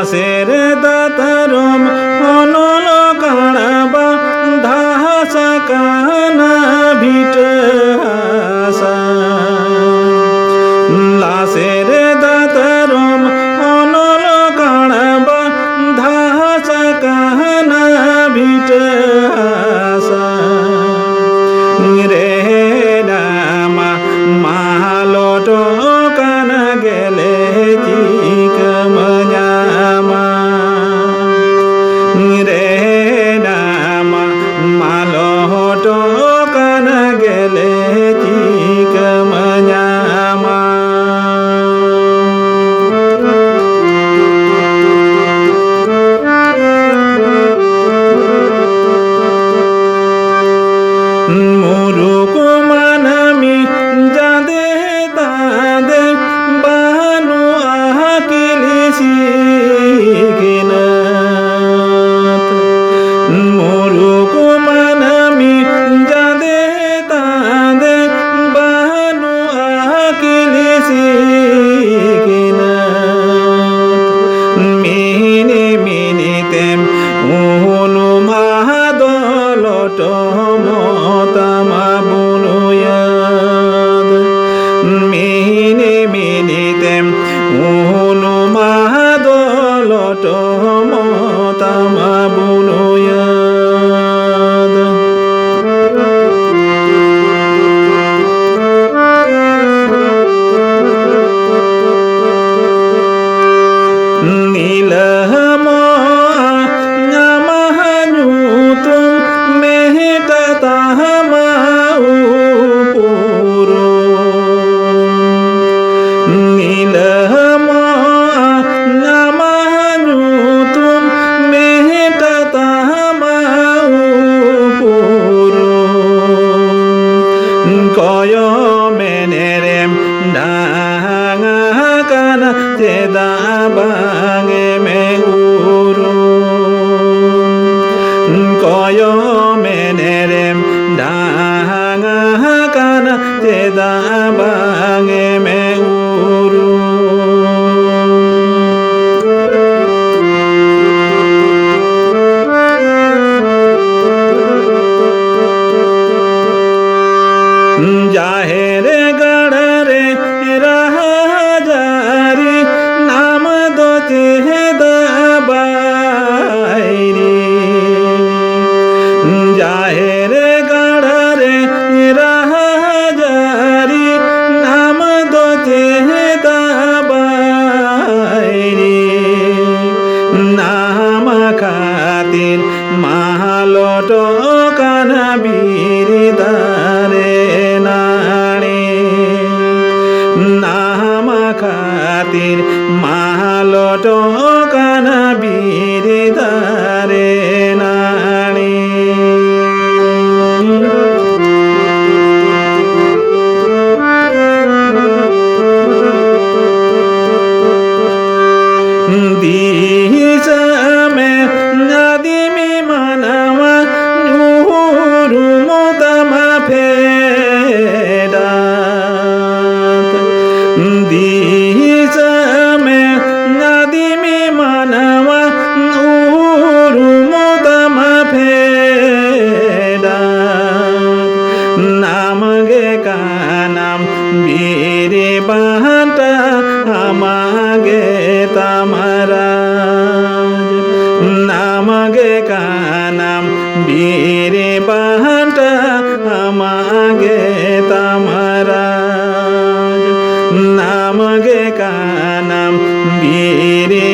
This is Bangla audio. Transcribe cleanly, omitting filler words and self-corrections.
লাশের দাতারম অনল কাড়াবা ধাসা কানা ভিট হাসা লাশের দাতারম অনল কাড়াবা ধাসা কানা ভিট হাসা রে রামা মালট কান গেলে চিক মজামা রে রামা মালট কান গেলে চিক মজামা মুরুক মানামি যাদে তাদে বানু আকিলিসি কিনাত মুরুক মানামি যাদে তাদে বানু আকিলিসি কিনাত মিনি মিনিতেম উনু মাদলট মতামা বুনুয়াদ মিনি মিনিতেম উনু মাদলট মতামা বুনুয়াদ নীলম নামানুতুম মেহটা তাহামাউ পুরো নীলম নামানুতুম মেহটা তাহামাউ পুরো কয় মেনেরেম ডাঙা কানা চেদা বাঙে মেগুরু কয় মেনেরেম ডাঙা কানা চেদা বাঙে মেগুরু জাহের গড়রে রাজারি নাম দোতে দাবাইরি জাহের গড়রে রাজারি নাম দোতে দাবাইরি নাম খাতির মালট কানা বিরিদারে নাড়ে নাম খাতির মালট কানা বিরিদারে নাড়ে দিশামে নাদিমি মানামা নুরু মোতামা ফেরাত দিশামে নাদিমি মানামা নুরু মোতামা ফেরাত নাম গে কানাম বীরে বাহাটা আমাগে তামারাজ নাম গে কানাম বীরে বাহাটা আমাগে তামারাজ নাম গে কানাম বীরে